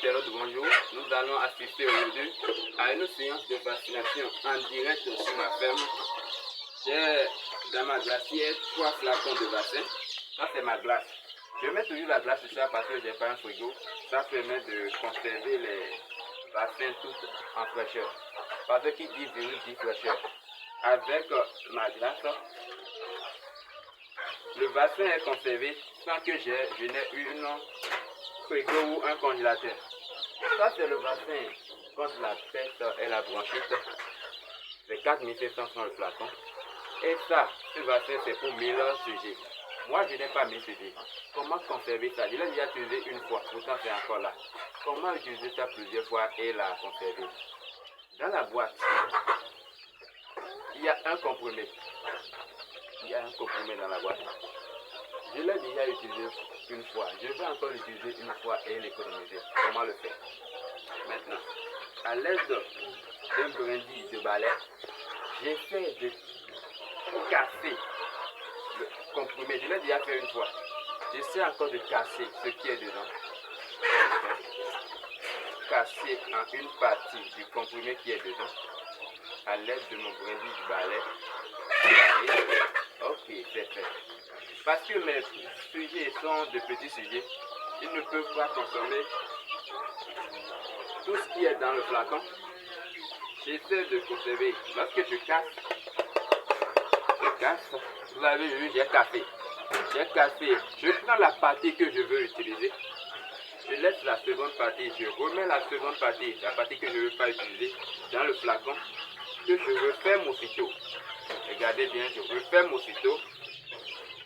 internautes, bonjour. Nous allons assister aujourd'hui à une séance de vaccination en direct sur ma ferme. J'ai dans ma glacière 3 flacons de vaccin. Ça c'est ma glace. Je mets toujours la glace sur ça parce que j'ai pas un frigo. Ça permet de conserver les vaccins tout en fraîcheur. Parce qu'il dit virus dit fraîcheur. Avec ma glace, le vaccin est conservé sans que je n'ai eu un frigo ou un congélateur. Ça c'est le vaccin contre la peste et la bronchite. C'est 4700 francs le flacon. Et ça, ce vaccin c'est pour 1000 sujets. Moi je n'ai pas 1000 sujets. Comment conserver ça? Je l'ai déjà utilisé une fois, pourtant c'est encore là. Comment utiliser ça plusieurs fois et la conserver? Dans la boîte, il y a un comprimé. Il y a un comprimé dans la boîte. Je l'ai déjà utilisé une fois. Je vais encore l'utiliser une fois et l'économiser. Comment le faire? Maintenant, à l'aide d'un brindille de balai, j'essaie de casser le comprimé. Je l'ai déjà fait une fois. J'essaie encore de casser ce qui est dedans. Casser en une partie du comprimé qui est dedans à l'aide de mon brindille de balai. Ok, c'est fait. Parce que mes sujets sont de petits sujets, ils ne peuvent pas consommer tout ce qui est dans le flacon. J'essaie de conserver. Lorsque je casse, vous avez vu, j'ai cassé. J'ai cassé. Je prends la partie que je veux utiliser. Je laisse la seconde partie. Je remets la seconde partie, la partie que je ne veux pas utiliser, dans le flacon que je referme aussitôt. Regardez bien, je referme aussitôt.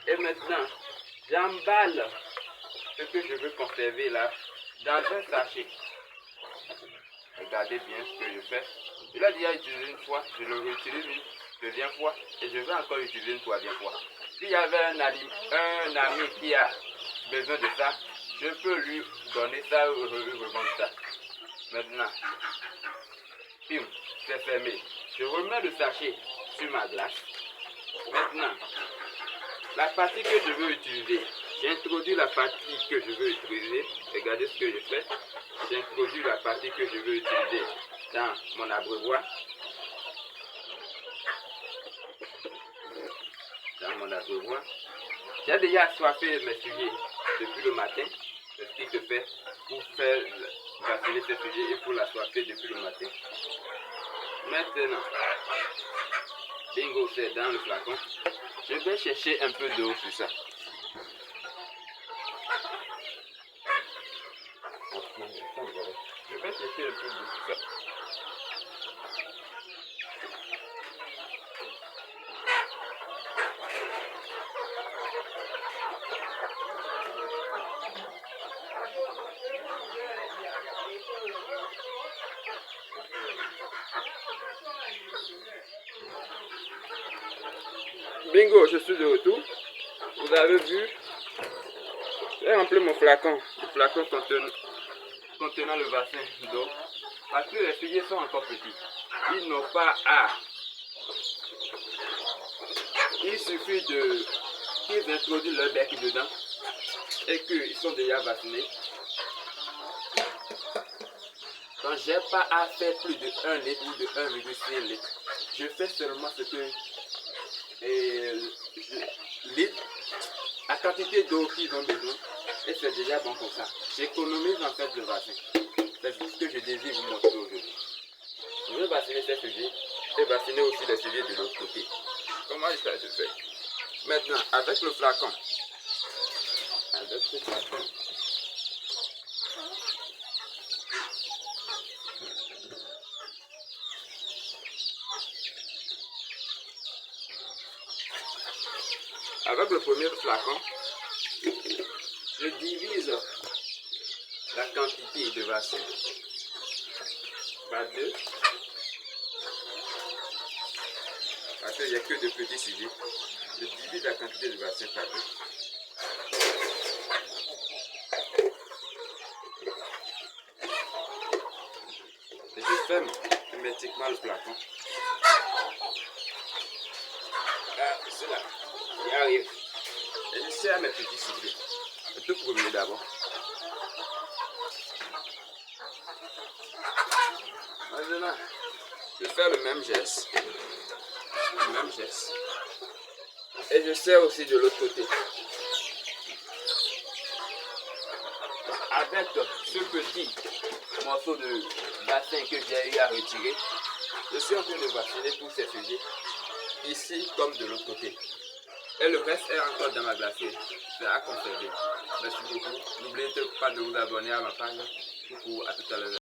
Et maintenant, j'emballe ce que je veux conserver là dans un sachet. Regardez bien ce que je fais. Je l'ai déjà utilisé une fois, je le réutilise une deuxième fois et je vais encore utiliser une troisième fois. S'il y avait un ami qui a besoin de ça, je peux lui donner ça ou lui revendre ça. Maintenant, c'est fermé. Je remets le sachet sur ma glace. Maintenant, la partie que je veux utiliser, j'introduis la partie que je veux utiliser. Regardez ce que je fais. J'introduis la partie que je veux utiliser dans mon abreuvoir. J'ai déjà assoiffé mes sujets depuis le matin. C'est ce qui se fait pour faire vacciner ces sujets et pour l'assoiffer depuis le matin. Maintenant, bingo, c'est dans le flacon. Je vais chercher un peu d'eau sur ça. Je vais chercher un peu d'eau sur ça. Bingo, je suis de retour. Vous avez vu, j'ai rempli mon flacon. Le flacon contenant le vaccin d'eau. Parce que les sujets sont encore petits. Ils n'ont pas à. Il suffit qu'ils introduisent leur bec dedans et qu'ils sont déjà vaccinés. Donc j'ai pas à faire plus de 1 litre ou de 1,5 litre. Je fais seulement ce que la quantité d'eau qu'ils ont besoin et c'est déjà bon pour ça. J'économise en fait le vaccin. C'est ce que je désire vous montrer aujourd'hui. Je vais vacciner ces sujets et vacciner aussi les sujets de l'autre côté. Comment ça se fait? Maintenant, avec le flacon, avec le premier flacon, je divise la quantité de vaccin par 2 parce qu'il n'y a que de petits sujets. Je divise la quantité de vaccin par 2. Et je ferme hermétiquement le flacon. Ah, c'est là. Il arrive. Et je sers mes petits sujets. Le tout premier d'abord. Maintenant, je vais faire le même geste. Et je serre aussi de l'autre côté. Avec ce petit morceau de bassin que j'ai eu à retirer, je suis en train de bassiner tous ces sujets, ici comme de l'autre côté. Et le reste est encore dans ma glacière. C'est à conserver. Merci beaucoup. N'oubliez pas de vous abonner à ma page. Coucou, à tout à l'heure.